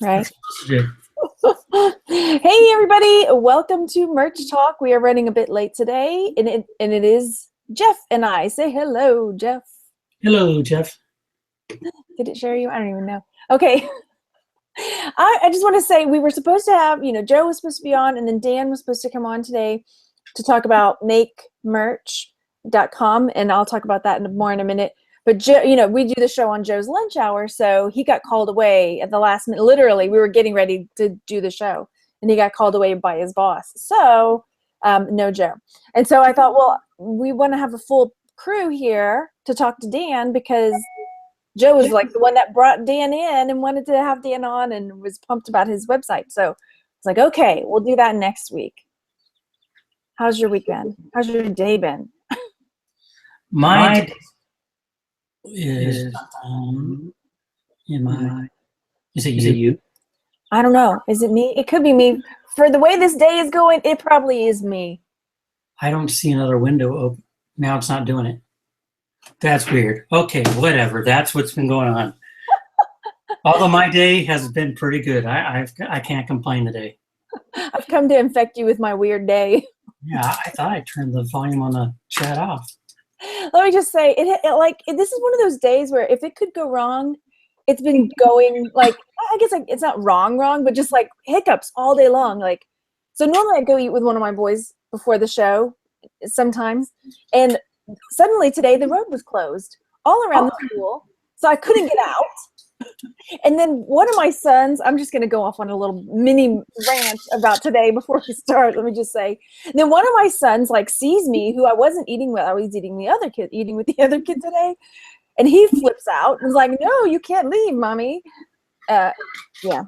right? Yeah. Hey everybody, welcome to Merch Talk. We are running a bit late today, and it is Jeff and I. Say hello, Jeff. Hello, Jeff. Did it share you? I don't even know. Okay. I just want to say we were supposed to have, Joe was supposed to be on, and then Dan was supposed to come on today to talk about makemerch.com, and I'll talk about that more in a minute. But Joe, we do the show on Joe's lunch hour, so he got called away at the last minute. Literally, we were getting ready to do the show, and he got called away by his boss. So, no Joe. And so I thought, well, we want to have a full crew here to talk to Dan because Joe was like the one that brought Dan in and wanted to have Dan on and was pumped about his website. So it's like, okay, we'll do that next week. How's your week been? How's your day been? My day is is it you? I don't know. Is it me? It could be me. For the way this day is going, it probably is me. I don't see another window open. Now it's not doing it. That's weird. Okay, whatever. That's what's been going on. Although my day has been pretty good. I can't complain today. I've come to infect you with my weird day. Yeah, I thought I turned the volume on the chat off. Let me just say, this is one of those days where if it could go wrong, it's been going I guess it's not wrong, but just like hiccups all day long. So normally I go eat with one of my boys before the show sometimes, and suddenly today the road was closed all around the school, so I couldn't get out. And then one of my sons, I'm just going to go off on a little mini rant about today before we start. Let me just say, then one of my sons sees me, who I wasn't eating with. I was eating with the other kid today. And he flips out and is like, no, you can't leave, mommy. Yeah.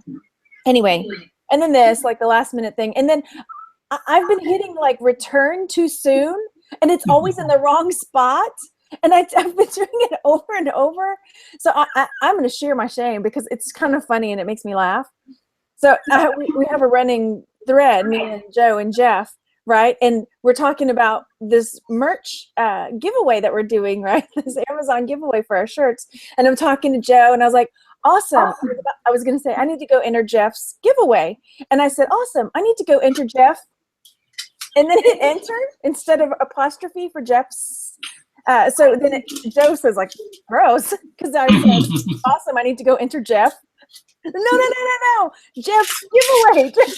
Anyway. And then this, the last minute thing. And then I've been hitting return too soon, and it's always in the wrong spot. And I've been doing it over and over. So I'm going to share my shame because it's kind of funny and it makes me laugh. So we have a running thread, me and Joe and Jeff, right? And we're talking about this merch giveaway that we're doing, right? This Amazon giveaway for our shirts. And I'm talking to Joe, and I was like, awesome. I was going to say, I need to go enter Jeff's giveaway. And I said, awesome. I need to go enter Jeff. And then hit enter instead of apostrophe for Jeff's. So then Joe says gross, because I said, awesome, I need to go enter Jeff. No. Jeff's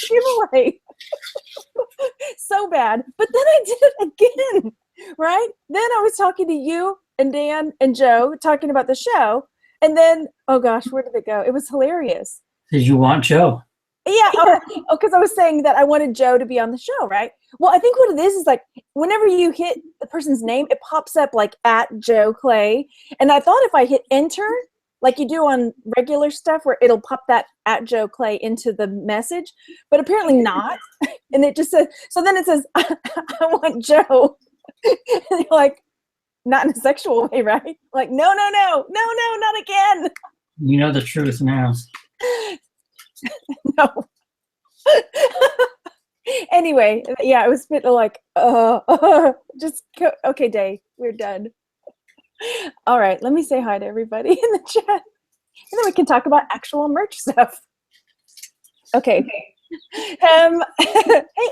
giveaway. So bad. But then I did it again, right? Then I was talking to you and Dan and Joe talking about the show. And then, oh gosh, where did it go? It was hilarious. Did you want Joe? Yeah, because I was saying that I wanted Joe to be on the show, right? Well, I think what it is whenever you hit the person's name, it pops up at Joe Clay. And I thought if I hit enter, like you do on regular stuff, where it'll pop that at Joe Clay into the message, but apparently not. And it just says, so then it says, I want Joe. And you're not in a sexual way, right? No, not again. You know the truth now. No. Anyway, yeah, it was a bit just go. Okay, Dave, we're done. All right, let me say hi to everybody in the chat, and then we can talk about actual merch stuff. Okay. Hey,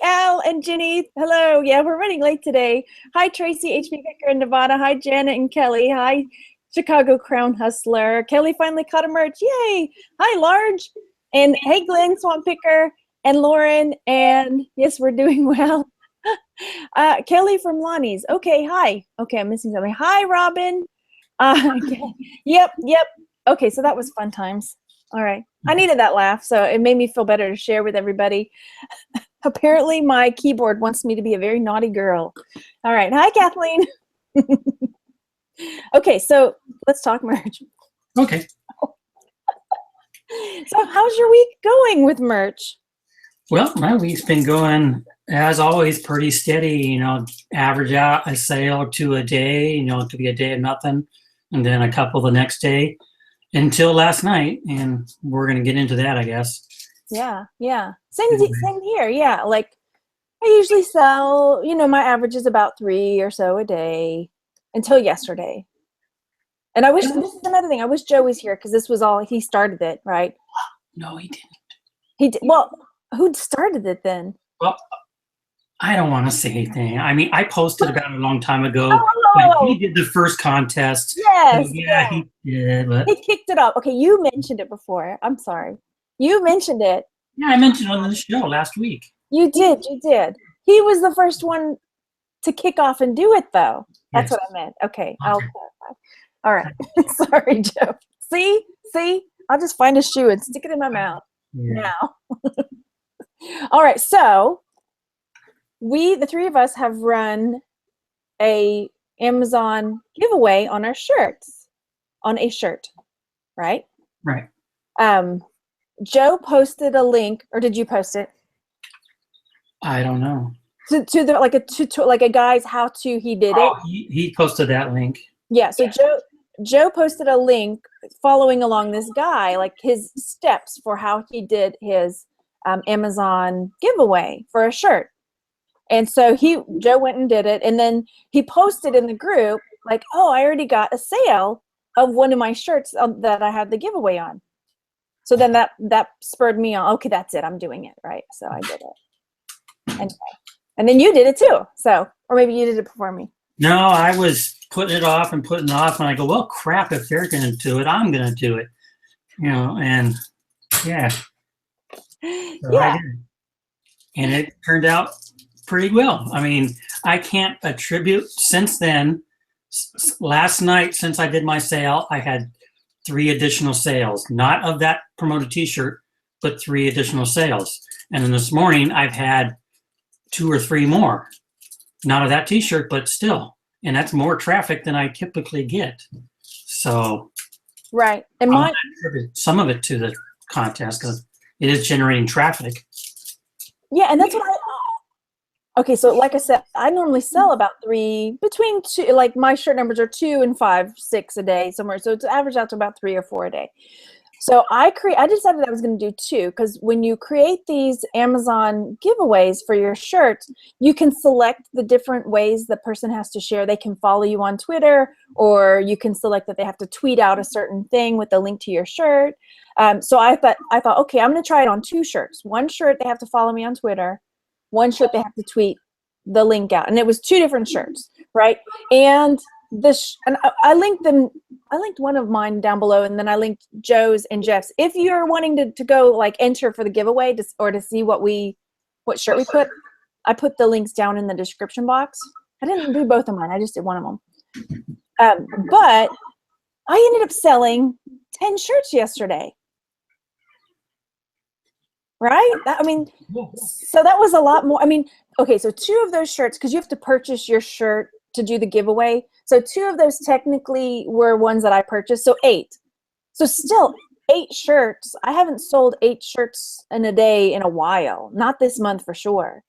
Al and Ginny. Hello. Yeah, we're running late today. Hi, Tracy, HB Picker in Nevada. Hi, Janet and Kelly. Hi, Chicago Crown Hustler. Kelly finally caught a merch. Yay. Hi, Large. And hey, Glenn, Swamp Picker, and Lauren, and yes, we're doing well. Kelly from Lonnie's. Okay, hi. Okay, I'm missing something. Hi, Robin. Yep. Okay, so that was fun times. All right. I needed that laugh, so it made me feel better to share with everybody. Apparently, my keyboard wants me to be a very naughty girl. All right. Hi, Kathleen. Okay, so let's talk merch. Okay. So how's your week going with merch? Well, my week's been going, as always, pretty steady. Average out a sale or two a day, it could be a day of nothing, and then a couple the next day until last night. And we're going to get into that, I guess. Yeah. Same here. Yeah. I usually sell, my average is about 3 or so a day until yesterday. And I wish, this is another thing, I wish Joey's here because this was all, he started it, right? No, he didn't. He did. Well, who started it then? Well, I don't want to say anything. I mean, I posted about it a long time ago. But he Oh, did the first contest. So yes, yeah, yes. he did. But He kicked it off. Okay, you mentioned it before. I'm sorry. You mentioned it. yeah, I mentioned it on the show last week. You did. You did. He was the first one to kick off and do it, though. That's Yes. what I meant. Okay, I'll Okay. clarify. All right. Sorry, Joe. See? I'll just find a shoe and stick it in my mouth Yeah. now. All right. So the three of us, have run a Amazon giveaway on our shirts, on a shirt, right? Right. Joe posted a link, or did you post it? I don't know. To the like a guy's how to. He did it. He posted that link. Yeah. So Joe posted a link following along this guy, like his steps for how he did his Amazon giveaway for a shirt. And so Joe went and did it, and then he posted in the group like, "Oh, I already got a sale of one of my shirts that I had the giveaway on." So then that spurred me on. Okay, that's it. I'm doing it, right? So I did it. Anyway. And then you did it too. So, or maybe you did it before me. No, I was putting it off, and I go, well, crap, if they're going to do it, I'm going to do it. And yeah. So Yeah. I did. And it turned out pretty well. I mean, I can't attribute since then. Last night, since I did my sale, I had 3 additional sales, not of that promoted t-shirt, but 3 additional sales. And then this morning, I've had 2 or 3 more, not of that t-shirt, but still. And that's more traffic than I typically get. So right. And I'll attribute some of it to the contest because it is generating traffic. Yeah, and that's what okay, so like I said, I normally sell about 3, between 2, like my shirt numbers are 2 and 5, 6 a day somewhere. So it's average out to about 3 or 4 a day. So I decided I was going to do 2, because when you create these Amazon giveaways for your shirts, you can select the different ways the person has to share. They can follow you on Twitter, or you can select that they have to tweet out a certain thing with a link to your shirt. So I thought, okay, I'm going to try it on 2 shirts. One shirt, they have to follow me on Twitter. One shirt, they have to tweet the link out. And it was 2 different shirts, right? And and I linked them. I linked one of mine down below, and then I linked Joe's and Jeff's. If you're wanting to go like enter for the giveaway or to see what shirt we put, I put the links down in the description box. I didn't do both of mine. I just did one of them. But I ended up selling 10 shirts yesterday. Right? So that was a lot more. I mean, okay, so 2 of those shirts, because you have to purchase your shirt to do the giveaway. So 2 of those technically were ones that I purchased. So 8. So still 8 shirts. I haven't sold 8 shirts in a day in a while. Not this month for sure.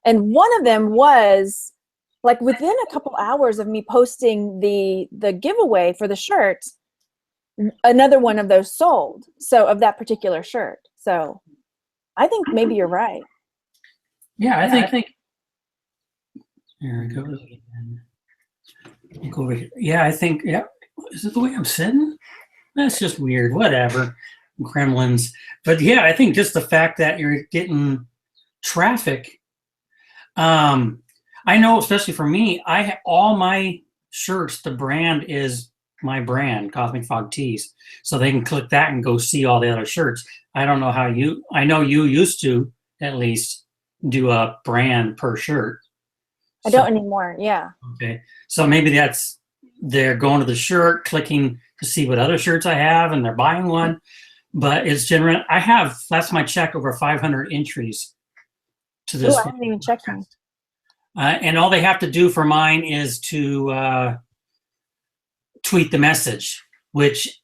And one of them was like within a couple hours of me posting the giveaway for the shirts, another one of those sold. So of that particular shirt. So I think maybe you're right. Yeah, I think. Here we go again. Go over here. Yeah, I think. Yeah, is it the way I'm sitting? That's just weird. Whatever, gremlins. But yeah, I think just the fact that you're getting traffic. I know, especially for me, I have all my shirts. The brand is my brand, Cosmic Fog Tees, so they can click that and go see all the other shirts. I don't know how I know you used to at least do a brand per shirt. I don't anymore. Yeah. Okay. So maybe they're going to the shirt, clicking to see what other shirts I have, and they're buying one. But it's general. I have, last time I checked, over 500 entries to this. Oh, I haven't even checked mine. And all they have to do for mine is to tweet the message, which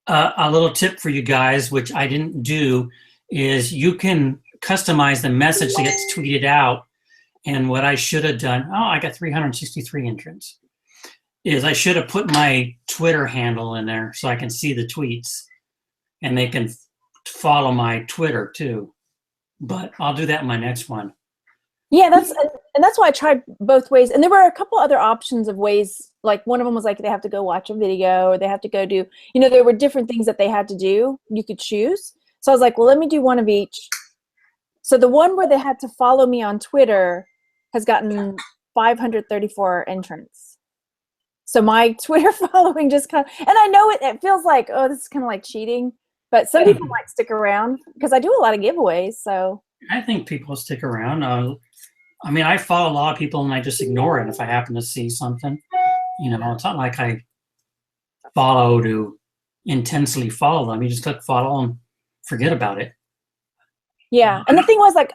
a little tip for you guys, which I didn't do, is you can customize the message that gets tweeted out. And what I should have done, I got 363 entrants, is I should have put my Twitter handle in there so I can see the tweets and they can follow my Twitter too. But I'll do that in my next one. Yeah, that's why I tried both ways. And there were a couple other options of ways. Like one of them was like they have to go watch a video, or they have to go do, there were different things that they had to do. You could choose. So I was like, well, let me do one of each. So the one where they had to follow me on Twitter has gotten 534 entrants. So my Twitter following just kind of, and I know it feels like, oh, this is kind of like cheating, but some people might stick around because I do a lot of giveaways. So I think people stick around. I mean, I follow a lot of people and I just ignore it if I happen to see something. It's not like I follow to intensely follow them. You just click follow and forget about it. Yeah. And the thing was, like,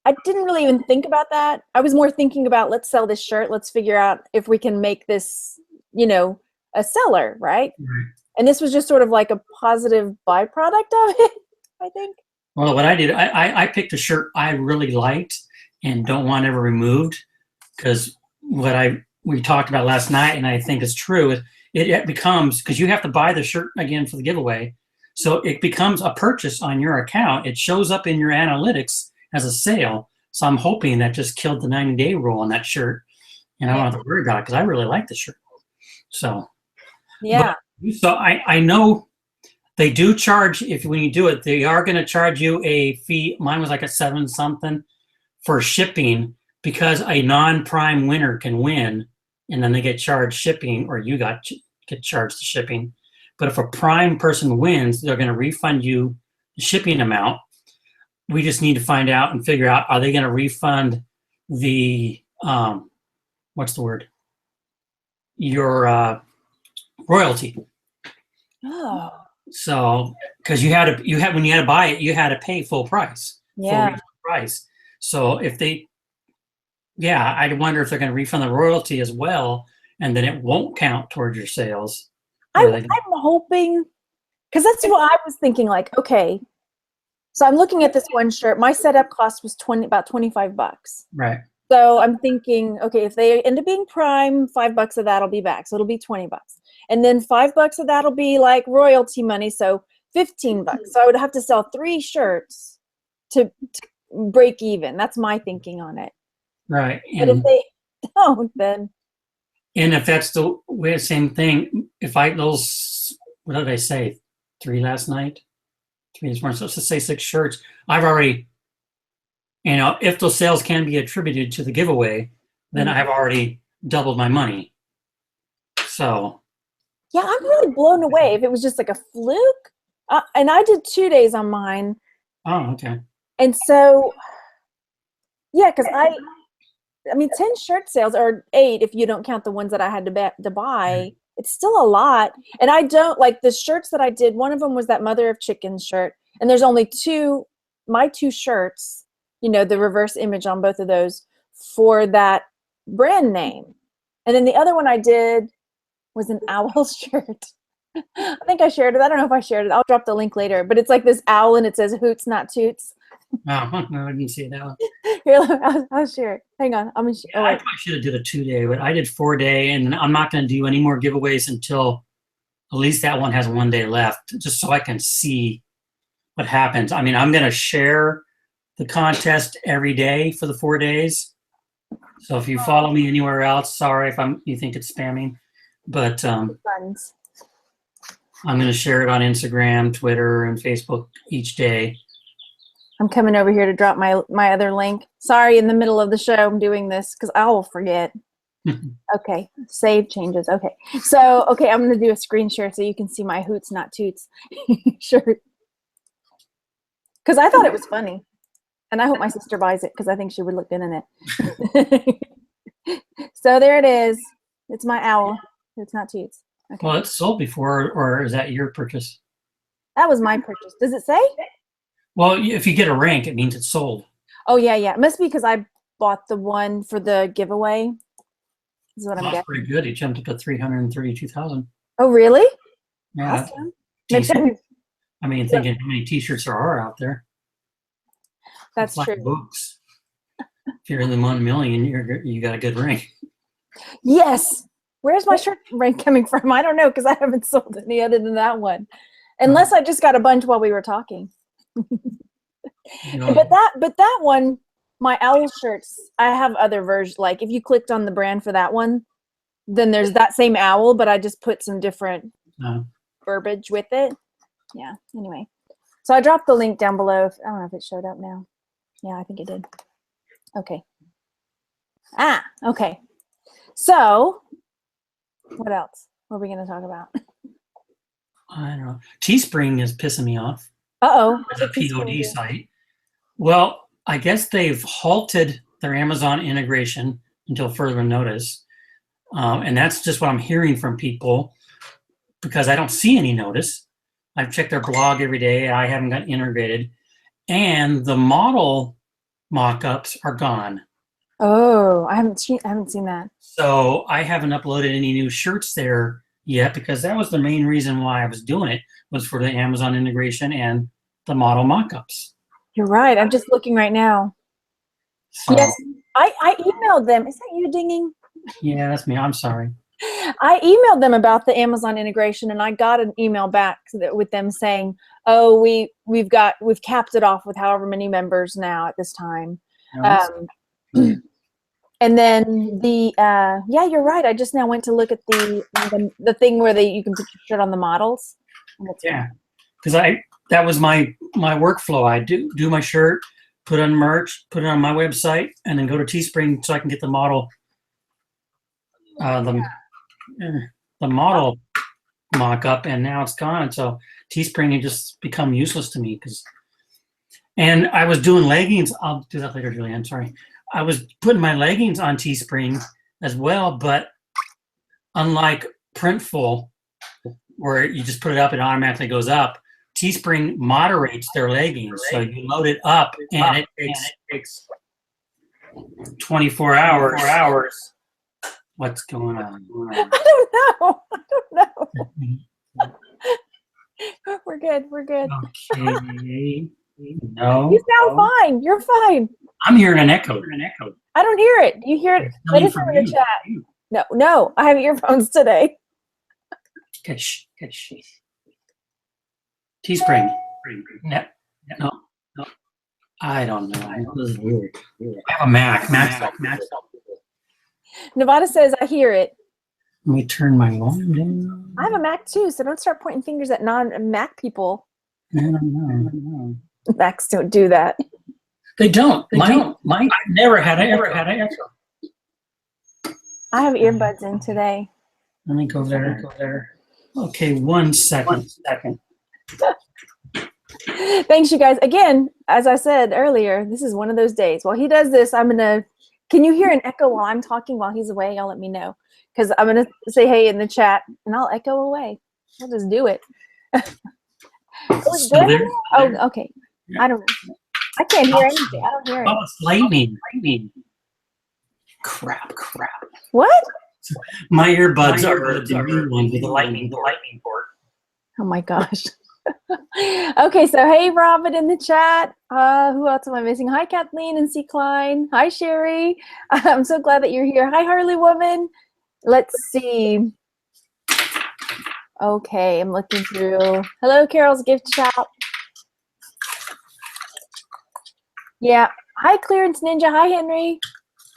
I didn't really even think about that. I was more thinking about, let's sell this shirt. Let's figure out if we can make this, a seller, right? And this was just sort of like a positive byproduct of it, I think. Well, what I did, I picked a shirt I really liked and don't want ever removed, because we talked about last night, and I think is true, it becomes, because you have to buy the shirt again for the giveaway, so it becomes a purchase on your account. It shows up in your analytics as a sale. So I'm hoping that just killed the 90-day rule on that shirt, and I don't have to worry about it because I really like the shirt. So yeah. So I know they do charge, when you do it, they are going to charge you a fee. Mine was like a 7 something for shipping, because a non-prime winner can win and then they get charged shipping, or you get charged the shipping. But if a prime person wins, they're going to refund you the shipping amount. We just need to find out and figure out, are they going to refund the, what's the word? Your royalty. Oh. So, because when you had to buy it, you had to pay full price. Yeah. Full price. So if I wonder if they're going to refund the royalty as well, and then it won't count towards your sales. I'm hoping, because that's what I was thinking, like, okay, so I'm looking at this one shirt. My setup cost was about $25. Right. So I'm thinking, okay, if they end up being prime, $5 of that'll be back. So it'll be $20. And then $5 of that'll be like royalty money. So $15. So I would have to sell 3 shirts to break even. That's my thinking on it. Right. But if they don't, then. And if that's the way, same thing, what did I say? 3 last night? 3 this morning. So let's just say 6 shirts. I've already, if those sales can be attributed to the giveaway, then I have already doubled my money. So. Yeah, I'm really blown away. If it was just like a fluke. And I did 2 days on mine. Oh, okay. And so, yeah, because I mean, 10 shirt sales, or 8 if you don't count the ones that I had to buy. It's still a lot. And I don't, like, the shirts that I did, one of them was that Mother of Chickens shirt. And there's only my 2 shirts, the reverse image on both of those for that brand name. And then the other one I did was an owl shirt. I think I shared it. I don't know if I shared it. I'll drop the link later. But it's like this owl, and it says "Hoots, not Toots." Oh, no, I didn't see that one. Here, I'll share it. Hang on. I probably should have did a 2-day, but I did 4-day, and I'm not going to do any more giveaways until at least that one has 1 day left, just so I can see what happens. I mean, I'm going to share the contest every day for the 4 days. So if you follow me anywhere else, sorry if you think it's spamming, but I'm going to share it on Instagram, Twitter, and Facebook each day. I'm coming over here to drop my other link. Sorry, in the middle of the show, I'm doing this because I will forget. Okay, save changes. Okay, so I'm going to do a screen share so you can see my Hoots, not Toots shirt. Because I thought it was funny. And I hope my sister buys it because I think she would look good in it. So there it is. It's my owl. It's not Toots. Okay. Well, it's sold before, or is that your purchase? That was my purchase. Does it say? Well, if you get a rank, it means it's sold. Oh, yeah. It must be because I bought the one for the giveaway. Is what I'm guessing. That's pretty good. He jumped up to 332,000. Oh, really? Yeah. Awesome. I mean, thinking how many T-shirts there are out there. That's true. Books. If you're in the 1 million, you got a good rank. Yes. Where's my shirt rank coming from? I don't know, because I haven't sold any other than that one, unless I just got a bunch while we were talking. But that one, my owl shirts, I have other versions. Like if you clicked on the brand for that one, then there's that same owl, but I just put some different verbiage with it. Yeah. Anyway, So I dropped the link down below. I don't know if it showed up now. Yeah, I think it did. Okay. Okay. So what else? What are we going to talk about? I don't know. Teespring is pissing me off. Uh-oh. It's a POD site. Well, I guess they've halted their Amazon integration until further notice. And that's just what I'm hearing from people because I don't see any notice. I've checked their blog every day. I haven't got integrated. And the model mock-ups are gone. Oh, I haven't seen that. So I haven't uploaded any new shirts there yet because that was the main reason why I was doing it, was for the Amazon integration and the model mock-ups. You're right. I'm just looking right now. So, yes, I emailed them. Is that you dinging? Yeah, that's me. I'm sorry. I emailed them about the Amazon integration, and I got an email back with them saying, "Oh, we've capped it off with however many members now at this time." And then yeah, you're right. I just now went to look at the thing where you can put your shirt on the models. Yeah, because that was my workflow. I do my shirt, put on merch, put it on my website, and then go to Teespring so I can get the model. The model mock-up, and now it's gone. So Teespring had just become useless to me and I was doing leggings. I'll do that later, Julie. I'm sorry. I was putting my leggings on Teespring as well, but unlike Printful, where you just put it up and it automatically goes up, Teespring moderates their leggings. So you load it up and it takes 24 hours. What's going on? I don't know. We're good. Okay. No. You sound fine. You're fine. I'm hearing an echo. I don't hear it. Do you hear it? Let us know in the chat. No. I have earphones today. Catch. Teespring. No. I don't know. This is weird. I have a Mac. Nevada says, I hear it. Let me turn my volume down. I have a Mac too, so don't start pointing fingers at non-Mac people. I don't know. Macs don't do that. They don't. Mine. I've never had an echo. I have earbuds in today. Let me go there. Okay, 1 second. Thanks, you guys. Again, as I said earlier, this is one of those days. While he does this, can you hear an echo while I'm talking while he's away? Y'all let me know. Because I'm going to say hey in the chat, and I'll echo away. I'll just do it. Still there? Oh, okay. Yeah. I don't know. I can't hear anything. I don't hear it. Oh, it's lightning. Crap. What? My earbuds are the new one with the lightning port. Oh my gosh. Okay, so hey Robin in the chat. Who else am I missing? Hi Kathleen and C. Klein. Hi Sherry. I'm so glad that you're here. Hi Harley Woman. Let's see. Okay, I'm looking through. Hello, Carol's Gift Shop. Yeah. Hi Clearance Ninja. Hi Henry.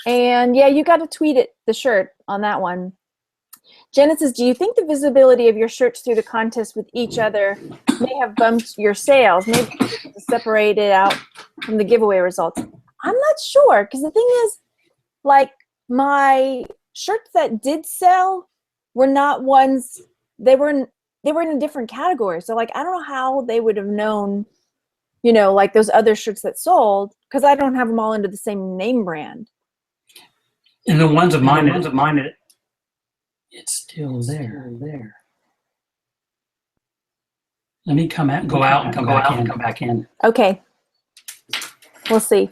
And yeah, you got to tweet it, the shirt on that one. Jenna says, do you think the visibility of your shirts through the contest with each other may have bumped your sales? Maybe to separate it out from the giveaway results. I'm not sure, because the thing is, like, my shirts that did sell were not ones, they were in a different category. So, like, I don't know how they would have known, you know, like those other shirts that sold, because I don't have them all under the same name brand. And the ones of mine, it's still there. Let me come out, go out, and come back in. Okay. We'll see.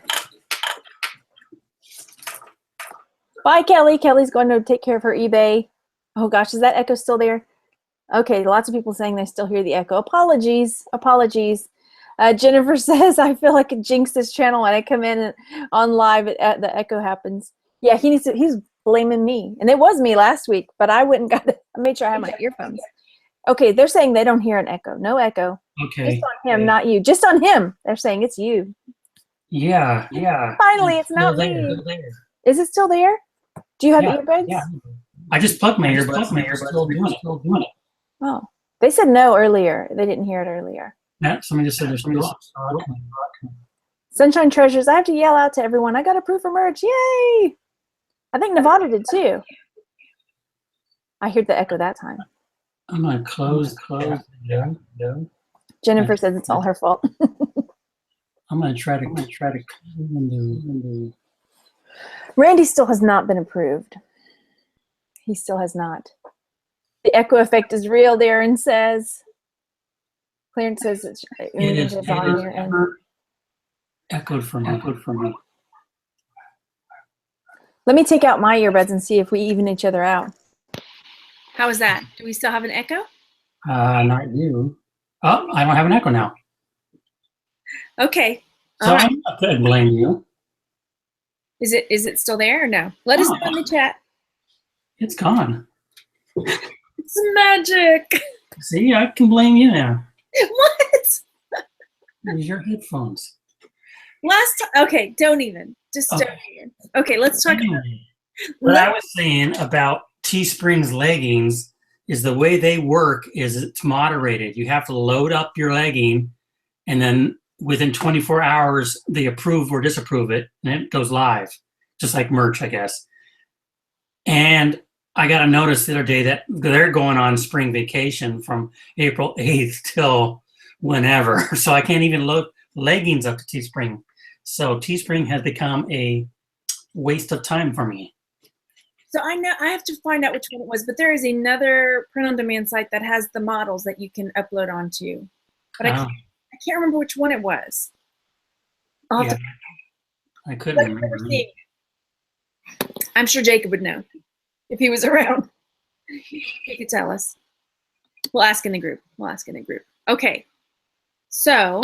Bye, Kelly. Kelly's going to take care of her eBay. Oh gosh, is that echo still there? Okay, lots of people saying they still hear the echo. Apologies. Jennifer says, I feel like it jinxed this channel when I come in on live at the echo happens. Yeah, he's blaming me. And it was me last week, but I went and got it. I made sure I had my earphones. Okay, they're saying they don't hear an echo. No echo. Okay. Just on him, not you. Just on him. They're saying it's you. Yeah. Finally, it's not me. Is it still there? Do you have earbuds? Yeah. I just plugged my earbuds. Still doing it. Oh, they said no earlier. They didn't hear it earlier. Yeah, somebody just said there's still stock. Sunshine Treasures, I have to yell out to everyone. I got approved for merch. Yay! I think Nevada did too. I heard the echo that time. I'm gonna close. No. Jennifer says it's all her fault. I'm gonna try to. Randy still has not been approved. He still has not. The echo effect is real, Darren says. Clarence says it's on your end. Echoed from me. Let me take out my earbuds and see if we even each other out. How is that? Do we still have an echo? Not you. Oh, I don't have an echo now. Okay. So right. I'm not going to blame you. Is it still there or no? Let us know in the chat. It's gone. It's magic. See, I can blame you now. What? Use your headphones. Last time, okay, don't even. Just don't even. Okay, let's talk about what I was saying about Teespring's leggings is the way they work is it's moderated. You have to load up your legging, and then within 24 hours, they approve or disapprove it, and it goes live, just like merch, I guess. And I got a notice the other day that they're going on spring vacation from April 8th till whenever. So I can't even load leggings up to Teespring. So Teespring has become a waste of time for me. So I know I have to find out which one it was, but there is another print-on-demand site that has the models that you can upload onto. But I can't remember which one it was. I couldn't remember. I'm sure Jacob would know if he was around. He could tell us. We'll ask in the group. Okay. So,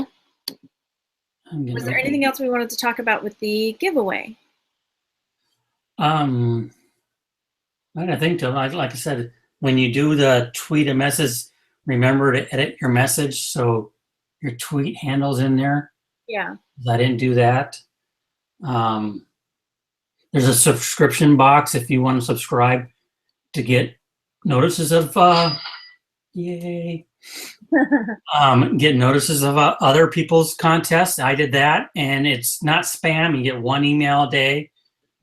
was there anything else we wanted to talk about with the giveaway? I think, like I said, when you do the tweet a message, remember to edit your message so your tweet handle's in there. Yeah. I didn't do that. There's a subscription box if you want to subscribe to get notices of get notices of other people's contests. I did that, and it's not spam. You get one email a day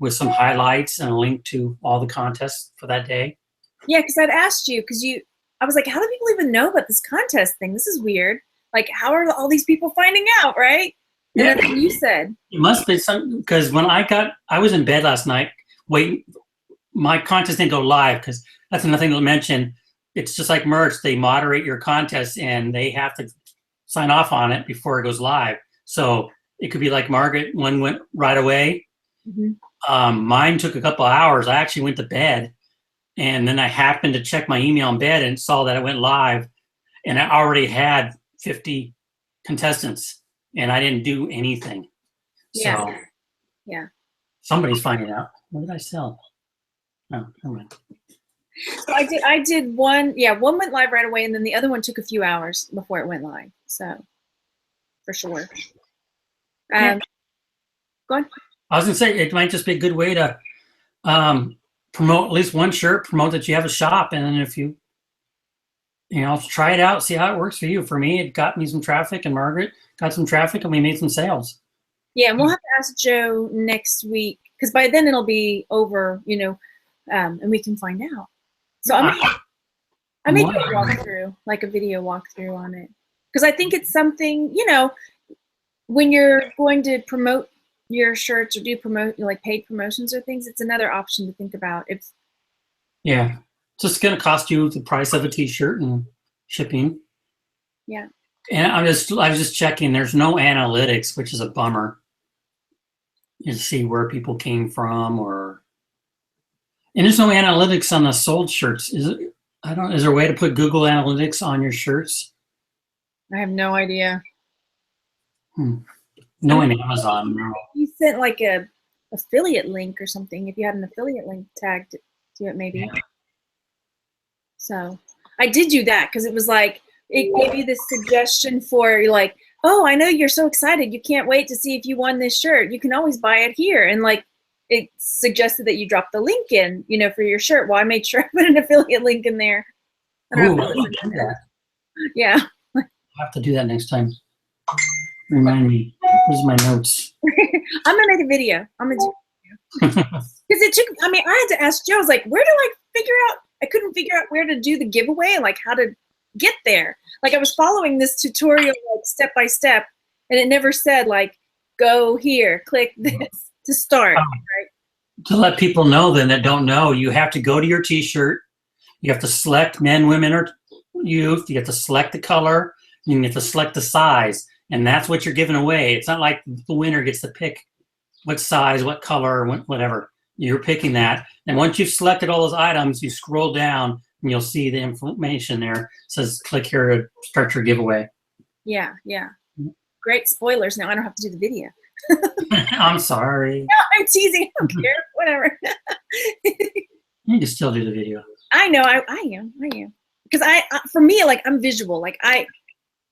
with some highlights and a link to all the contests for that day. Yeah, because I'd asked you, I was like, how do people even know about this contest thing? This is weird. Like, how are all these people finding out, right? And then you said. It must be something, because when I was in bed last night, my contest didn't go live, because that's another thing to mention. It's just like merch. They moderate your contest, and they have to sign off on it before it goes live. So it could be like Margaret, one went right away. Mm-hmm. Mine took a couple hours. I actually went to bed, and then I happened to check my email in bed and saw that it went live, and I already had 50 contestants, and I didn't do anything. So yeah, somebody's finding out. What did I sell? Oh, never mind. So I did one. Yeah, one went live right away, and then the other one took a few hours before it went live. So for sure. Go on. I was gonna say it might just be a good way to promote at least one shirt, promote that you have a shop, and then if you try it out, see how it works for you. For me, it got me some traffic, and Margaret got some traffic, and we made some sales. Yeah, and we'll have to ask Joe next week, because by then it'll be over, and we can find out. So I may do a walkthrough, like a video walkthrough on it, because I think it's something, when you're going to promote your shirts or do like paid promotions or things, it's another option to think about. It's just going to cost you the price of a t-shirt and shipping. Yeah. And I was just checking. There's no analytics, which is a bummer. You see where people came from, and there's no analytics on the sold shirts. Is there a way to put Google Analytics on your shirts? I have no idea. No, in Amazon. No. You sent like a affiliate link or something. If you had an affiliate link tagged to it, maybe. Yeah. So I did do that because it was like it gave you this suggestion for like, oh, I know you're so excited. You can't wait to see if you won this shirt. You can always buy it here, and like it suggested that you drop the link in, for your shirt. Well, I made sure I put an affiliate link in there. I don't know if yeah. I'll have to do that next time. Remind me. Where's my notes? I'm gonna make a video. I'm gonna do because it took. I mean, I had to ask Joe. I was like, where do I figure out? I couldn't figure out where to do the giveaway, like how to get there. Like I was following this tutorial like step by step, and it never said like go here, click this to start. Right? To let people know then that don't know, you have to go to your t-shirt. You have to select men, women, or youth. You have to select the color. You have to select the size. And that's what you're giving away. It's not like the winner gets to pick what size, what color, whatever. You're picking that. And once you've selected all those items, you scroll down and you'll see the information there. It says click here to start your giveaway. Yeah. Great spoilers. Now I don't have to do the video. I'm sorry. No, I'm teasing. I don't care. Whatever. You can still do the video. I know. I am. Because for me, like I'm visual. Like I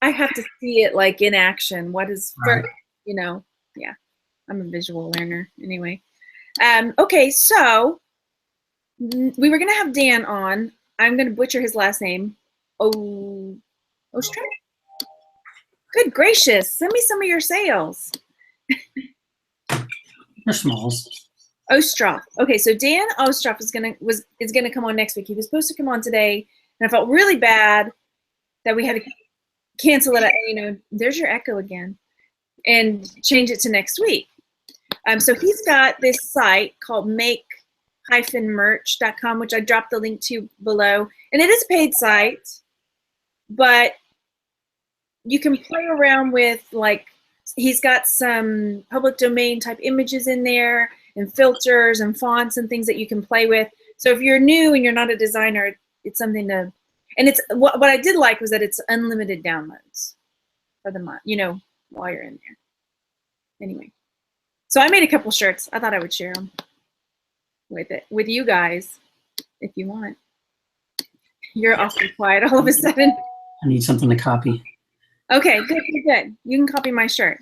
have to see it like in action. What is first, yeah. I'm a visual learner anyway. Okay, so we were gonna have Dan on. I'm gonna butcher his last name. Ostroff? Good gracious, send me some of your sales. They're smalls. Ostroff. Okay, so Dan Ostroff is gonna come on next week. He was supposed to come on today, and I felt really bad that we had to cancel it. There's your echo again, and change it to next week. So he's got this site called make-merch.com, which I dropped the link to below, and it is a paid site, but you can play around with like he's got some public domain type images in there and filters and fonts and things that you can play with. So if you're new and you're not a designer, it's something to, and it's what I did like was that it's unlimited downloads for the month, while you're in there. Anyway, so I made a couple shirts. I thought I would share them with you guys if you want. You're awfully quiet all of a sudden. I need something to copy. Okay, good. You can copy my shirt.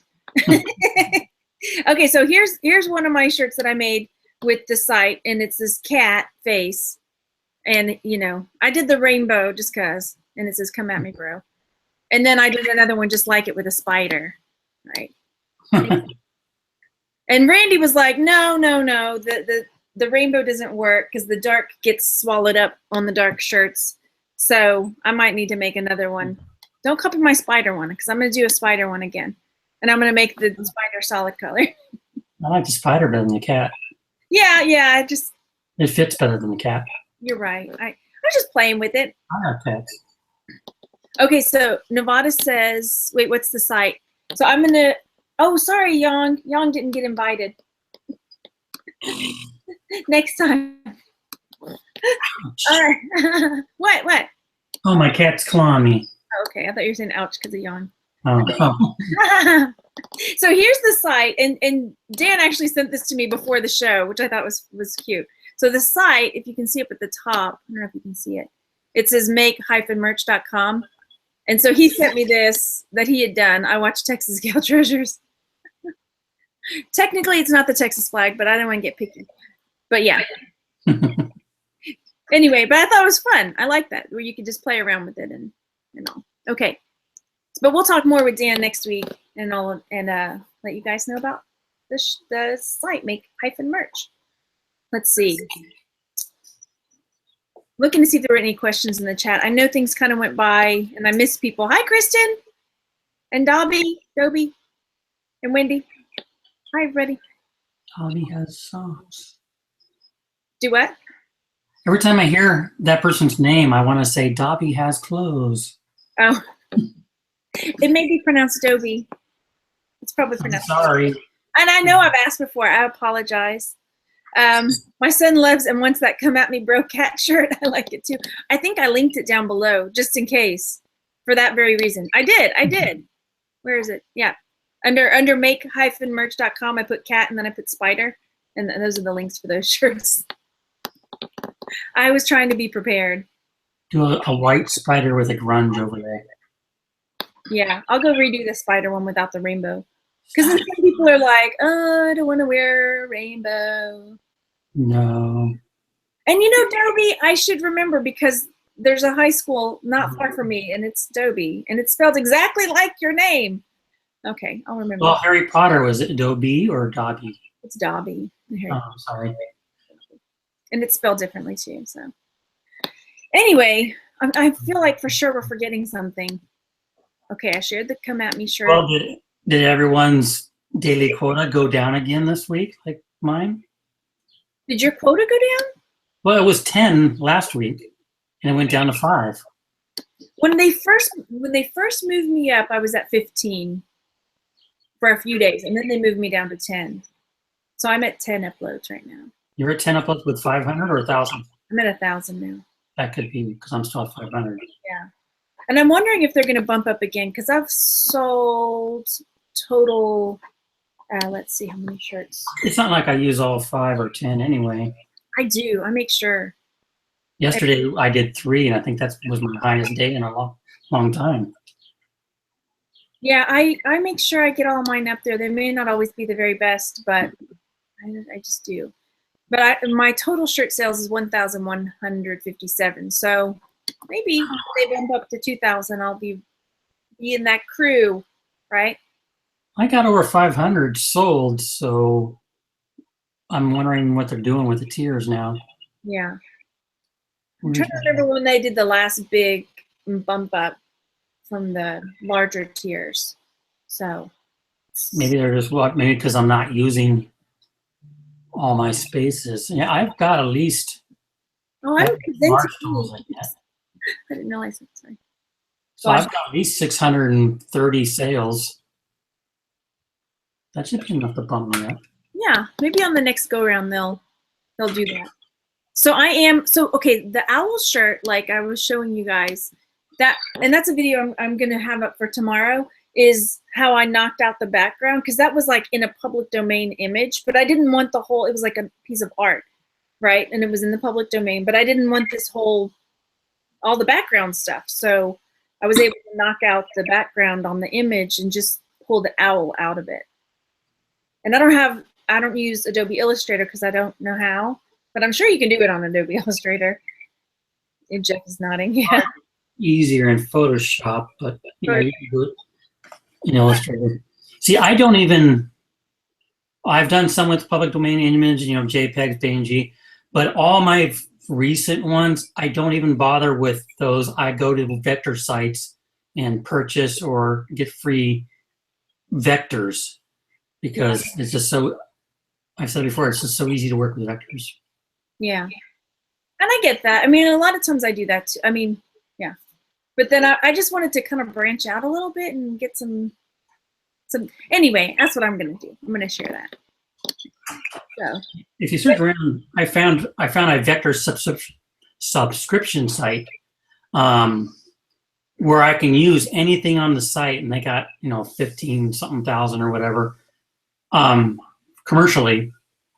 Okay, so here's one of my shirts that I made with the site, and it's this cat face, and I did the rainbow just cause, and it says "Come at me, bro," and then I did another one just like it with a spider, right? And Randy was like, "No, the rainbow doesn't work because the dark gets swallowed up on the dark shirts, so I might need to make another one." Don't copy my spider one because I'm going to do a spider one again. And I'm going to make the spider solid color. I like the spider better than the cat. Yeah. It fits better than the cat. You're right. I was just playing with it. I have cats. Okay, so Nevada says, wait, what's the site? So I'm going to, oh, sorry, Yang. Yang didn't get invited. Next time. All right. What? Oh, my cat's clawing me. Okay, I thought you were saying ouch because of Yang. Oh. So here's the site, and Dan actually sent this to me before the show, which I thought was cute. So the site, if you can see up at the top, I don't know if you can see it. It says make-merch.com, and so he sent me this that he had done. I watched Texas Gal Treasures. Technically, it's not the Texas flag, but I don't want to get picky. But yeah. Anyway, but I thought it was fun. I like that where you could just play around with it and all. Okay. But we'll talk more with Dan next week and let you guys know about the site, make-merch. Let's see. Looking to see if there were any questions in the chat. I know things kind of went by and I missed people. Hi, Kristen and Dobby, and Wendy. Hi, everybody. Dobby has songs. Do what? Every time I hear that person's name, I want to say Dobby has clothes. Oh. It may be pronounced Dobby. It's probably pronounced. I'm sorry. And I know I've asked before. I apologize. My son loves and wants that "Come at me, bro" cat shirt. I like it too. I think I linked it down below just in case for that very reason. I did. Where is it? Yeah. Under make-merch.com, I put cat and then I put spider. And those are the links for those shirts. I was trying to be prepared. Do a white spider with a grunge over there. Yeah, I'll go redo the spider one without the rainbow. Because some people are like, oh, I don't want to wear a rainbow. No. And Dobie, I should remember because there's a high school not far from me, and it's Dobie, and it's spelled exactly like your name. Okay, I'll remember. Well, Harry Potter, was it Dobie or Dobby? It's Dobby. Oh, sorry. And it's spelled differently too. So anyway, I feel like for sure we're forgetting something. Okay, I shared the Come At Me shirt. Well, did everyone's daily quota go down again this week, like mine? Did your quota go down? Well, it was 10 last week, and it went down to 5. When they first moved me up, I was at 15 for a few days, and then they moved me down to 10. So I'm at 10 uploads right now. You're at 10 uploads with 500 or 1,000? I'm at 1,000 now. That could be because I'm still at 500. Yeah. And I'm wondering if they're going to bump up again because I've sold total, let's see how many shirts. It's not like I use all 5 or 10 anyway. I do. I make sure. Yesterday I did 3, and I think that was my highest day in a long time. Yeah, I make sure I get all mine up there. They may not always be the very best, but I just do. But my total shirt sales is 1,157. So maybe if they bump up to 2,000, I'll be in that crew, right? I got over 500 sold, so I'm wondering what they're doing with the tiers now. Yeah. I'm trying to remember when they did the last big bump up from the larger tiers. So maybe they're just maybe because I'm not using all my spaces. Yeah, I've got at least. Oh, I'm I didn't realize that. Sorry. So I've got at least 630 sales. That should be enough to bump me up. Yeah, maybe on the next go around they'll do that. So okay, the owl shirt, like I was showing you guys, and that's a video I'm gonna have up for tomorrow, is how I knocked out the background, because that was like in a public domain image, but I didn't want the whole, it was like a piece of art, right? And it was in the public domain, but I didn't want this whole, all the background stuff. So I was able to knock out the background on the image and just pull the owl out of it. And I don't use Adobe Illustrator because I don't know how, but I'm sure you can do it on Adobe Illustrator. And Jeff is nodding, yeah. Easier in Photoshop, but you can do it in Illustrator. See, I've done some with public domain image, JPEG, PNG, but all my recent ones, I don't even bother with those. I go to vector sites and purchase or get free vectors because it's just so, I've said before, it's just so easy to work with vectors. Yeah. And I get that. I mean, a lot of times I do that too. I mean, yeah. But then I just wanted to kind of branch out a little bit and get some, anyway, that's what I'm going to do. I'm going to share that. So if you search around, I found a vector subscription site where I can use anything on the site, and they got 15 something thousand or whatever commercially,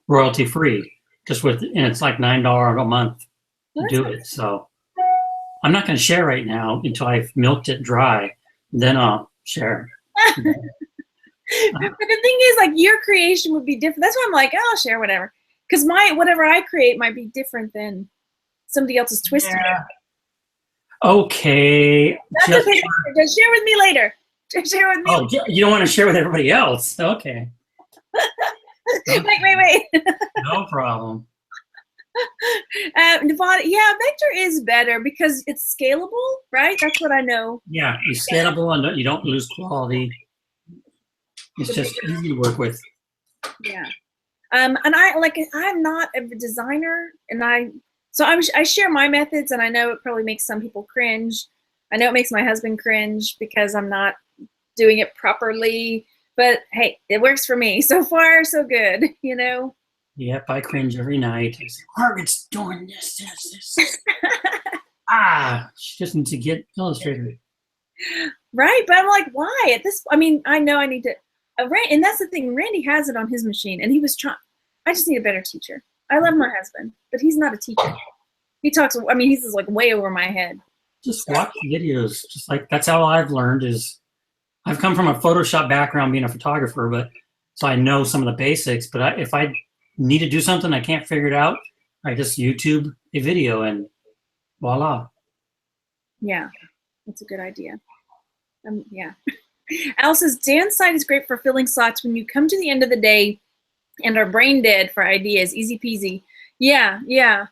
royalty free, and it's like $9 a month to do it. So I'm not going to share right now until I've milked it dry. Then I'll share. But the thing is, like, your creation would be different. That's why I'm like, oh, I'll share whatever. Because whatever I create might be different than somebody else's twist. Yeah. Okay. That's okay. Just share with me later. Just share with me. Oh, you don't want to share with everybody else? Okay. Wait. No problem. Nevada, yeah, vector is better because it's scalable, right? That's what I know. Yeah, it's scalable and you don't lose quality. It's just easy to work with. Yeah. And I'm not a designer, and I share my methods, and I know it probably makes some people cringe. I know it makes my husband cringe because I'm not doing it properly, but hey, it works for me. So far, so good, Yep, I cringe every night. I say, Margaret's doing this. She just needs to get Illustrator. Right, but I'm like, why? I know I need to. And that's the thing. Randy has it on his machine, and he was trying. I just need a better teacher. I love my husband, but he's not a teacher. He talks. He's just like way over my head. Just watch videos. Just like that's how I've learned. Is I've come from a Photoshop background, being a photographer, but so I know some of the basics. But if I need to do something I can't figure it out, I just YouTube a video and voila. Yeah, that's a good idea. Yeah. Al says, Dan's site is great for filling slots when you come to the end of the day and are brain dead for ideas. Easy peasy. Yeah, yeah.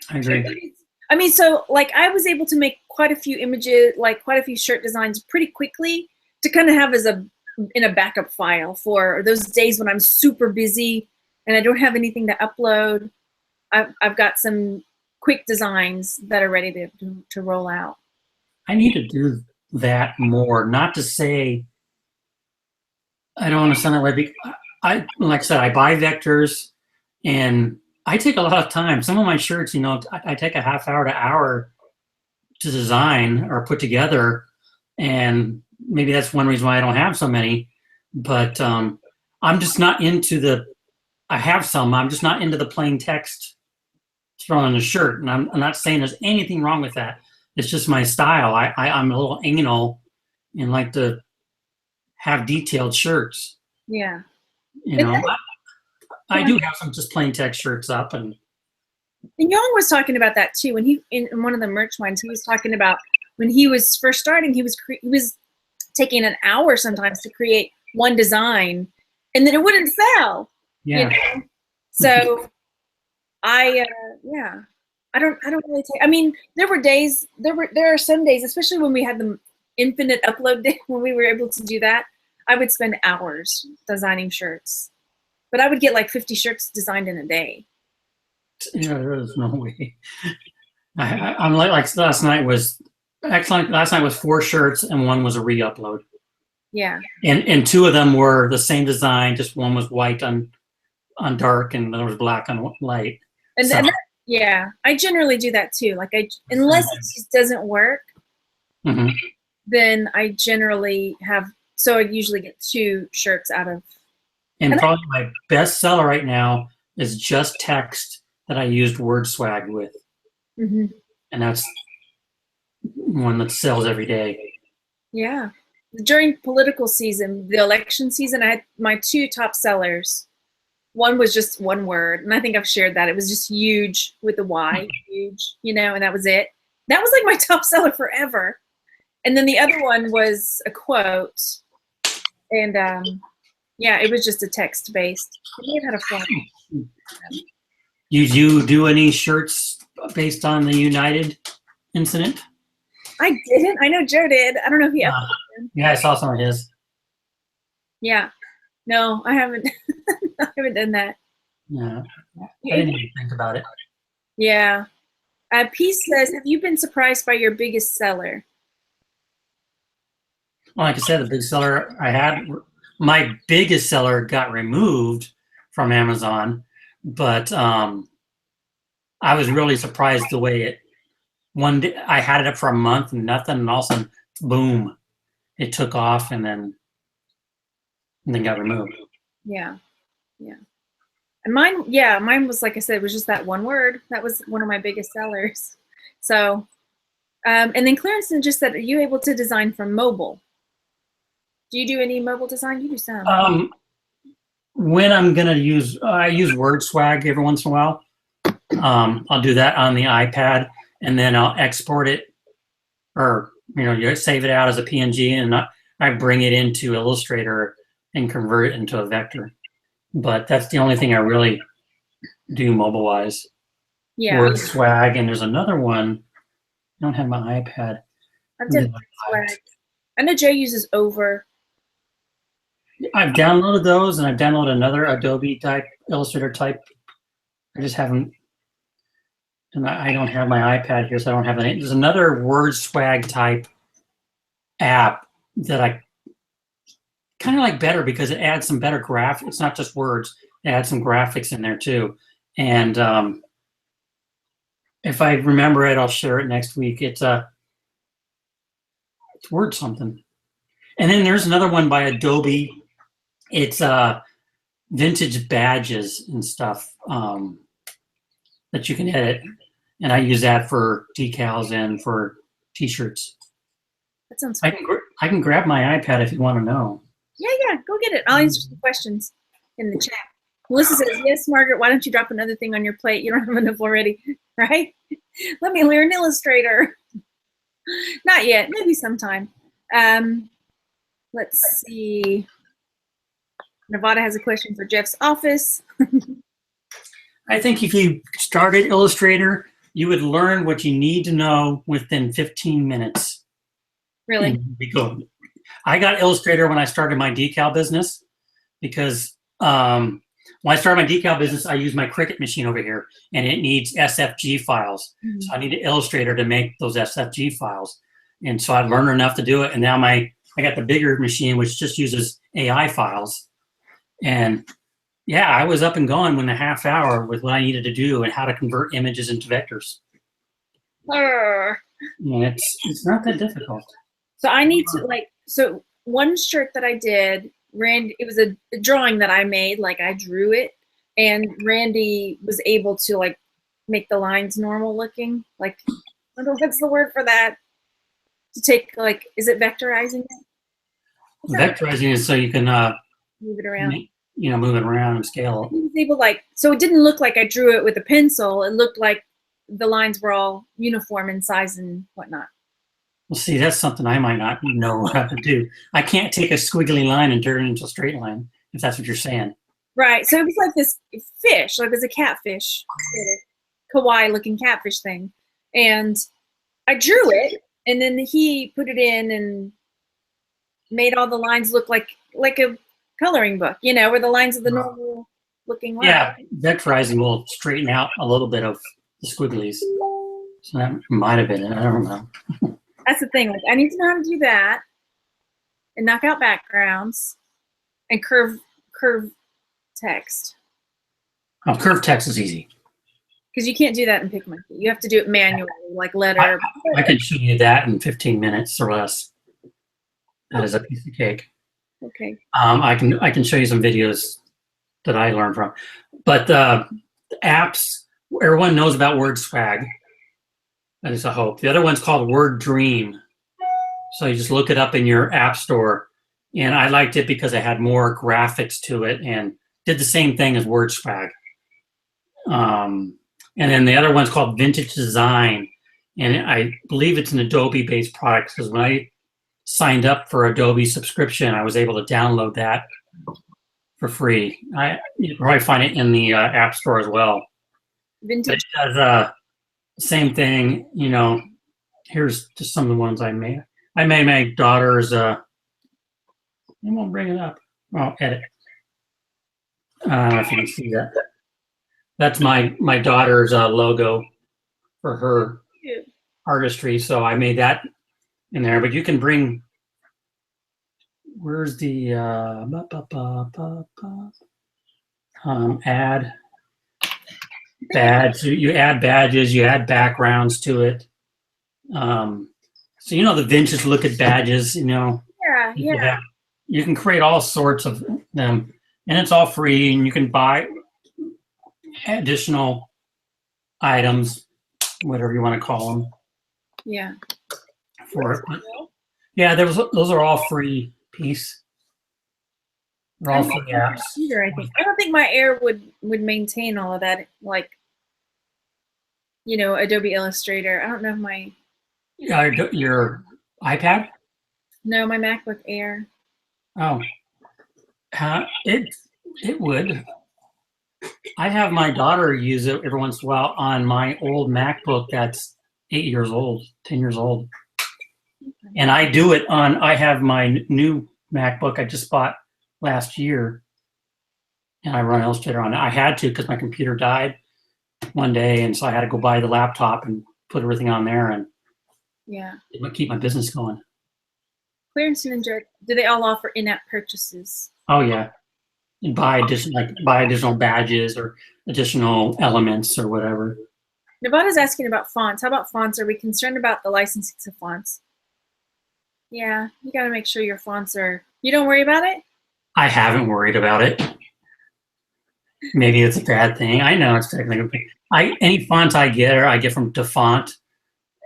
I agree. I mean, so like I was able to make quite a few images, like quite a few shirt designs pretty quickly to kind of have as in a backup file for those days when I'm super busy and I don't have anything to upload. I've got some quick designs that are ready to roll out. I need to do that more. Not to say I don't want to sound that way. I like I said, I buy vectors, and I take a lot of time. Some of my shirts, I take a half hour to hour to design or put together, and maybe that's one reason why I don't have so many. But I'm just not into the. I have some. I'm just not into the plain text thrown on a shirt, and I'm not saying there's anything wrong with that. It's just my style. I'm a little anal and like to have detailed shirts. Yeah. I do have some just plain text shirts up, and Young was talking about that too. When he in one of the merch ones, he was talking about when he was first starting, he was taking an hour sometimes to create one design, and then it wouldn't sell. yeah. So I don't really take. I mean, there are some days, especially when we had the infinite upload day, when we were able to do that, I would spend hours designing shirts, but I would get like 50 shirts designed in a day. Yeah, there is no way. I'm like last night was excellent. Last night was 4 shirts and one was a re-upload. Yeah. And 2 of them were the same design, just one was white on dark and the other was black on light. And yeah, I generally do that too. Like unless it just doesn't work, then I generally I usually get 2 shirts out of. And probably my best seller right now is just text that I used word swag with. And that's one that sells every day. Yeah. During political season, the election season, I had my 2 top sellers. One was just one word, and I think I've shared that. It was just huge with a Y, huge, and that was it. That was like my top seller forever. And then the other one was a quote, and yeah, it was just a text-based. It had a font. You do any shirts based on the United incident? I didn't. I know Joe did. I don't know if he ever did. Yeah, I saw some of his. Yeah. No, I haven't. I haven't done that. Yeah. I didn't even think about it. Yeah. P says, have you been surprised by your biggest seller? Well, like I said, the big seller I had, my biggest seller got removed from Amazon, but I was really surprised the way one day I had it up for a month and nothing, and all of a sudden, boom, it took off and then got removed. Yeah. Yeah. And mine was, like I said, it was just that one word. That was one of my biggest sellers. So, and then Clarence just said, are you able to design from mobile? Do you do any mobile design? You do some. When I'm going to I use word swag every once in a while. I'll do that on the iPad, and then I'll export it, or you save it out as a PNG, and I bring it into Illustrator and convert it into a vector. But that's the only thing I really do mobile-wise. Yeah. Word swag, and there's another one. I don't have my iPad. I've done word swag. I know Joe uses Over. I've downloaded those, and I've downloaded another Adobe type, Illustrator type. I just haven't, and I don't have my iPad here, so I don't have any. There's another word swag type app that I kind of like better because it adds some better graphics. It's not just words; it adds some graphics in there too. And if I remember it, I'll share it next week. It's word something. And then there's another one by Adobe. It's vintage badges and stuff that you can edit, and I use that for decals and for T-shirts. That sounds fun. I can grab my iPad if you want to know. Yeah, go get it. I'll answer some questions in the chat. Melissa says, yes, Margaret, why don't you drop another thing on your plate? You don't have enough already, right? Let me learn Illustrator. Not yet. Maybe sometime. Let's see. Nevada has a question for Jeff's office. I think if you started Illustrator, you would learn what you need to know within 15 minutes. Really? And be good. I got Illustrator when I started my decal business because when I started my decal business, I use my Cricut machine over here, and it needs SFG files. Mm-hmm. So I need an Illustrator to make those SFG files. And so I learned enough to do it. And now I got the bigger machine, which just uses AI files. And yeah, I was up and going in a half hour with what I needed to do and how to convert images into vectors. And it's not that difficult. So I need to so one shirt that I did, Randy, it was a drawing that I made, like I drew it, and Randy was able to like make the lines normal looking. Like, I don't know what's the word for that. To take like, is it vectorizing it? Vectorizing is so you can move it around. Move it around and scale. He was able so it didn't look like I drew it with a pencil. It looked like the lines were all uniform in size and whatnot. Well, see, that's something I might not know how to do. I can't take a squiggly line and turn it into a straight line, if that's what you're saying. Right. So it was like this fish, like it was a catfish, kawaii looking catfish thing. And I drew it, and then he put it in and made all the lines look like a coloring book, where the lines are the normal looking lines. Yeah, vectorizing will straighten out a little bit of the squigglies. So that might have been it. I don't know. That's the thing. Like, I need to know how to do that and knock out backgrounds and curve text. Oh, curve text is easy. Because you can't do that in PicMonkey. You have to do it manually, like letter. I can show you that in 15 minutes or less. That is a piece of cake. Okay. I can show you some videos that I learned from. But the apps, everyone knows about Word Swag. That is a hope. The other one's called Word Dream. So you just look it up in your app store. And I liked it because it had more graphics to it and did the same thing as Word Swag. And then the other one's called Vintage Design. And I believe it's an Adobe-based product because when I signed up for Adobe subscription, I was able to download that for free. You can probably find it in the App Store as well. Vintage. But it does same thing, here's just some of the ones I made. I made my daughter's, I won't bring it up. Oh, edit. I don't know if you can see that. That's my daughter's logo for her artistry. So I made that in there, but you can bring, where's the, add badge. You add badges, you add backgrounds to it. So the vintage look at badges, Yeah. You can create all sorts of them, and it's all free, and you can buy additional items, whatever you want to call them. Yeah. For it. Yeah, those are all free piece. They're all free apps. I think. I don't think my Air would maintain all of that, like, Adobe Illustrator. I don't know if my your iPad? No, my MacBook Air. Oh, it would. I have my daughter use it every once in a while on my old MacBook that's 8 years old, 10 years old. And I do it I have my new MacBook I just bought last year, and I run Illustrator on it. I had to because my computer died one day, and so I had to go buy the laptop and put everything on there, and it would keep my business going. Clearance Ninja, do they all offer in-app purchases? Oh yeah, and buy additional badges or additional elements or whatever. Nevada's asking about fonts. How about fonts? Are we concerned about the licensing of fonts? Yeah, you got to make sure your fonts are. You don't worry about it? I haven't worried about it. Maybe it's a bad thing. I know it's technically. Any fonts I get from DeFont,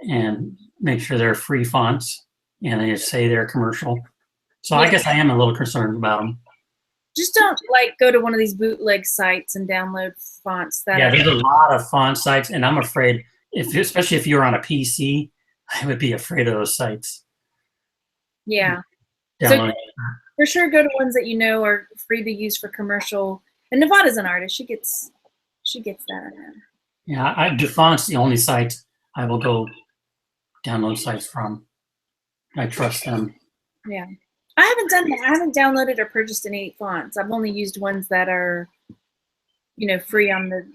and make sure they're free fonts, and they say they're commercial. So I guess I am a little concerned about them. Just don't go to one of these bootleg sites and download fonts. There's a lot of font sites, and I'm afraid especially if you're on a PC, I would be afraid of those sites. Yeah. So Downloading. for sure, go to ones that you know are free to use for commercial. And Nevada's an artist; she gets that. Yeah, DuFont's the only site I will go download sites from. I trust them. Yeah, I haven't done that. I haven't downloaded or purchased any fonts. I've only used ones that are, free on the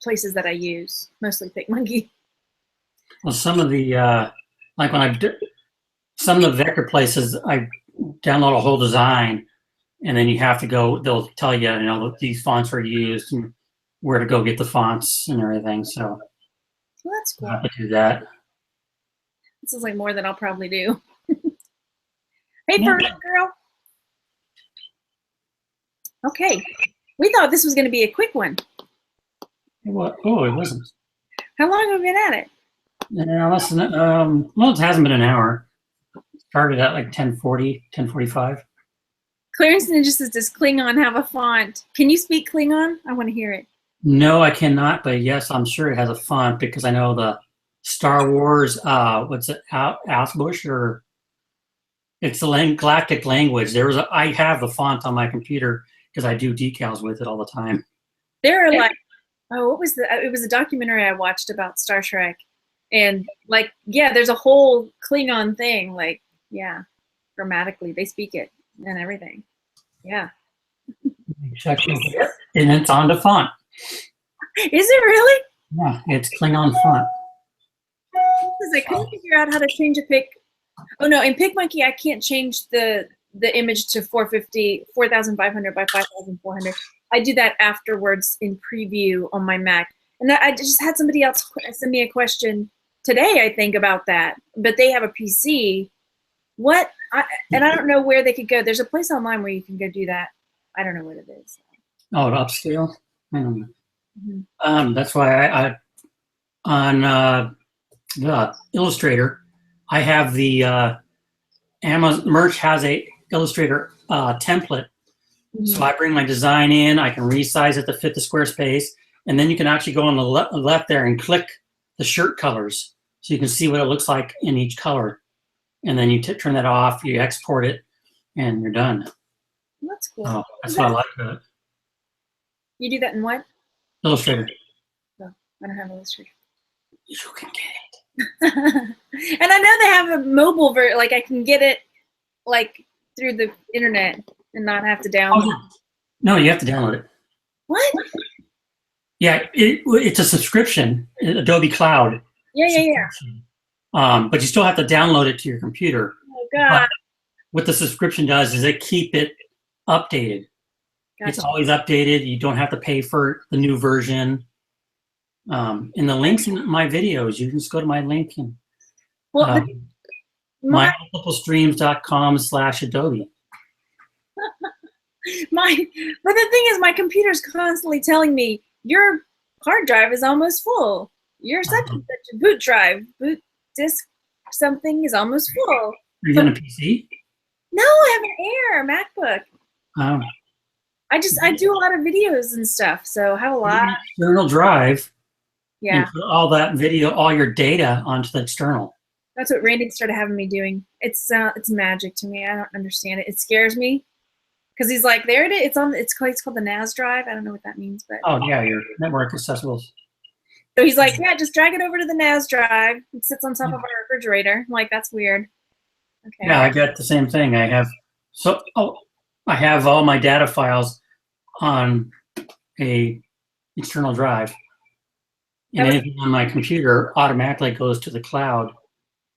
places that I use, mostly PicMonkey. Well, some of the like when some of the vector places, I download a whole design, and then you have to go. They'll tell you, these fonts are used and where to go get the fonts and everything. So Well, that's cool. I have to do that. This is like more than I'll probably do. Hey, Yeah. for real, girl. Okay, we thought this was going to be a quick one. Oh, it wasn't. How long have we been at it? Yeah, less than well, it hasn't been an hour. Started at like 10:40, 10:45. Clarence Ninja says, does Klingon have a font? Can you speak Klingon? I want to hear it. No, I cannot, but yes, I'm sure it has a font because I know the Star Wars, what's it, Ausbush, or it's the galactic language. I have the font on my computer because I do decals with it all the time. There are like, it was a documentary I watched about Star Trek. And like, yeah, there's a whole Klingon thing. Like, yeah, grammatically, they speak it and everything. Yeah. Check it, and it's on the font. Is it really? Yeah, it's Klingon font. Because I couldn't figure out how to change a pic. Oh no, in PicMonkey, I can't change the image to 4,500 by 5,400. I do that afterwards in preview on my Mac. And I just had somebody else send me a question today, I think, about that. But they have a PC. And I don't know where they could go. There's a place online where you can go do that. I don't know what it is. Oh, to upscale? I don't know. Mm-hmm. That's why I on Illustrator, I have the Amazon Merch has a Illustrator template. Mm-hmm. So I bring my design in, I can resize it to fit the square space, and then you can actually go on the left there and click the shirt colors so you can see what it looks like in each color. And then you turn that off, you export it, and you're done. That's cool. Oh, that's what I like about it. You do that in what? Illustrator. Oh, I don't have Illustrator. You can get it. And I know they have a mobile version, like I can get it like through the internet and not have to download it. No, you have to download it. What? Yeah, it's a subscription, Adobe Cloud. Yeah. But you still have to download it to your computer. Oh, God. But what the subscription does is it keep it updated. Gotcha. It's always updated. You don't have to pay for the new version. And the links in my videos, you can just go to my link and mymultiplestreams.com/Adobe. But the thing is, my computer's constantly telling me your hard drive is almost full. Your such and such a boot drive, boot disk something is almost full. Are you on a PC? No, I have an Air MacBook. Oh. I do a lot of videos and stuff, so I have a lot. External drive. Yeah. And put all that video, all your data onto the external. That's what Randy started having me doing. It's magic to me. I don't understand it. It scares me because he's like, there it is. It's called the NAS drive. I don't know what that means, but. Oh yeah, your network accessibles. So he's like, yeah, just drag it over to the NAS drive. It sits on top of our refrigerator. I'm like, that's weird. Okay. Yeah, I got the same thing. I have all my data files on a external drive. And anything on my computer automatically goes to the cloud.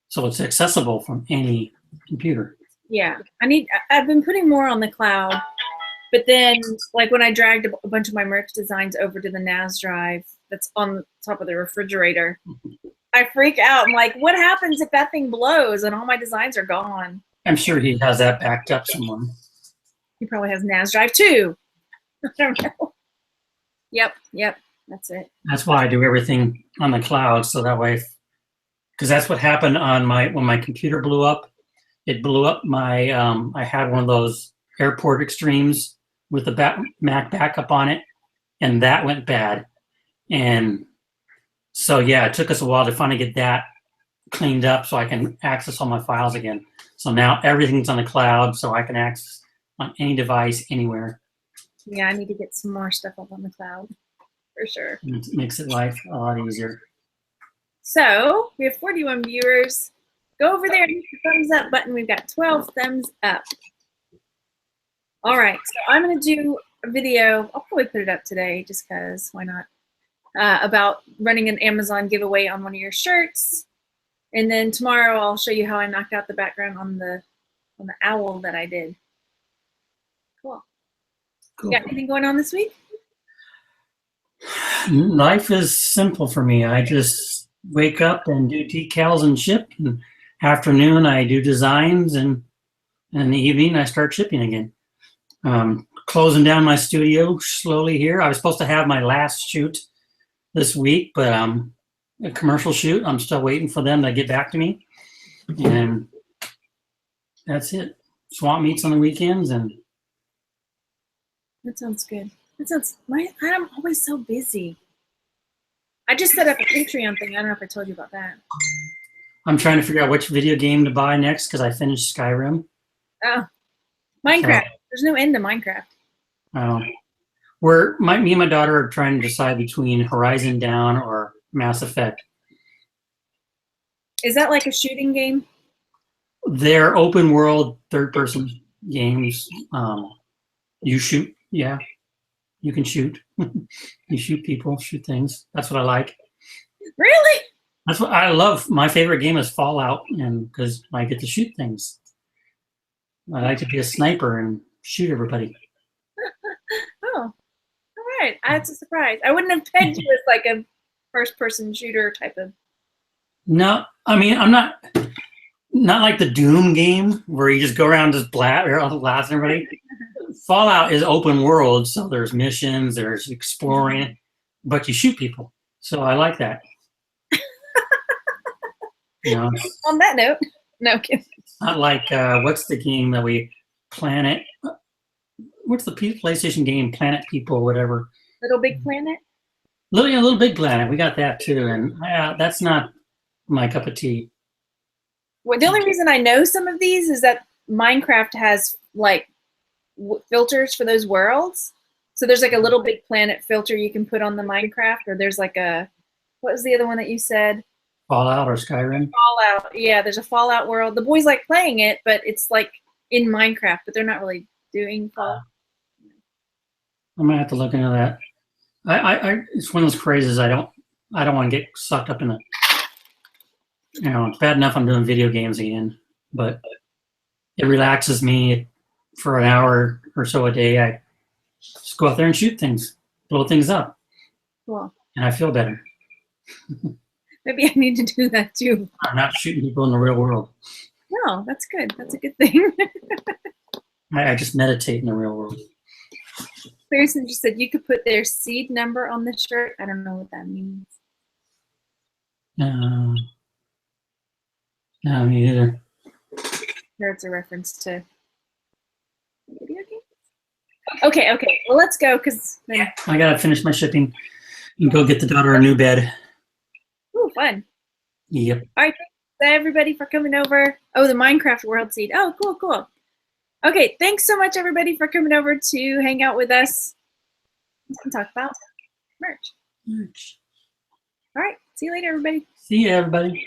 So it's accessible from any computer. Yeah. I've been putting more on the cloud, but then like when I dragged a bunch of my merch designs over to the NAS drive that's on top of the refrigerator, I freak out. I'm like, what happens if that thing blows and all my designs are gone? I'm sure he has that backed up somewhere. He probably has NAS drive too. I don't know. Yep. That's it. That's why I do everything on the cloud, so that way, because that's what happened on when my computer blew up. It blew up my. I had one of those airport extremes with the Mac backup on it, and that went bad. And so yeah, it took us a while to finally get that cleaned up so I can access all my files again. So now everything's on the cloud, so I can access on any device anywhere. Yeah, I need to get some more stuff up on the cloud for sure. And it makes it life a lot easier. So we have 41 viewers. Go over there and hit the thumbs up button. We've got 12 thumbs up. All right, so I'm going to do a video. I'll probably put it up today just because, why not? About running an Amazon giveaway on one of your shirts. And then tomorrow I'll show you how I knocked out the background on the owl that I did. Cool. Cool. You got anything going on this week? Life is simple for me. I just wake up and do decals and ship. And afternoon I do designs, and in the evening I start shipping again. Closing down my studio slowly here. I was supposed to have my last shoot this week, but a commercial shoot. I'm still waiting for them to get back to me, and that's it. Swap meets on the weekends, and That sounds good. That sounds. I'm always so busy. I just set up a Patreon thing. I don't know if I told you about that. I'm trying to figure out which video game to buy next because I finished Skyrim. Oh, Minecraft. There's no end to Minecraft. Me and my daughter are trying to decide between Horizon Down or Mass Effect. Is that like a shooting game? They're open world third person games. You shoot, yeah. You can shoot. You shoot people, shoot things. That's what I like. Really? That's what I love. My favorite game is Fallout, and because I get to shoot things. I like to be a sniper and shoot everybody. Oh, all right. That's a surprise. I wouldn't have pegged you as like a first-person shooter type of. No, I mean I'm not like the Doom game where you just go around just blasting everybody. Fallout is open world, so there's missions, there's exploring, but you shoot people. So I like that. On that note, no kidding. It's not like what's the game that we Planet? What's the PlayStation game? Planet People, whatever. Little Big Planet. Little Big Planet. We got that too, and that's not my cup of tea. Well, the only reason I know some of these is that Minecraft has like filters for those worlds. So there's like a Little Big Planet filter you can put on the Minecraft, or there's like a, what was the other one that you said? Fallout or Skyrim? Fallout. Yeah, there's a Fallout world. The boys like playing it, but it's like in Minecraft, but they're not really doing Fallout. I might have to look into that. It's one of those crazes I don't want to get sucked up in it. It's bad enough I'm doing video games again, but it relaxes me for an hour or so a day. I just go out there and shoot things, blow things up. Cool. And I feel better. Maybe I need to do that too. I'm not shooting people in the real world. No, that's good. That's a good thing. I just meditate in the real world. Pearson just said you could put their seed number on the shirt. I don't know what that means. No, me either. Sure, it's a reference to video games. Okay. Well, let's go because then. I gotta finish my shipping and go get the daughter a new bed. Ooh, fun. Yep. All right, thanks everybody for coming over. Oh, the Minecraft World Seed. Oh, cool. Okay, thanks so much everybody for coming over to hang out with us and talk about merch. All right, see you later, everybody. See you, everybody.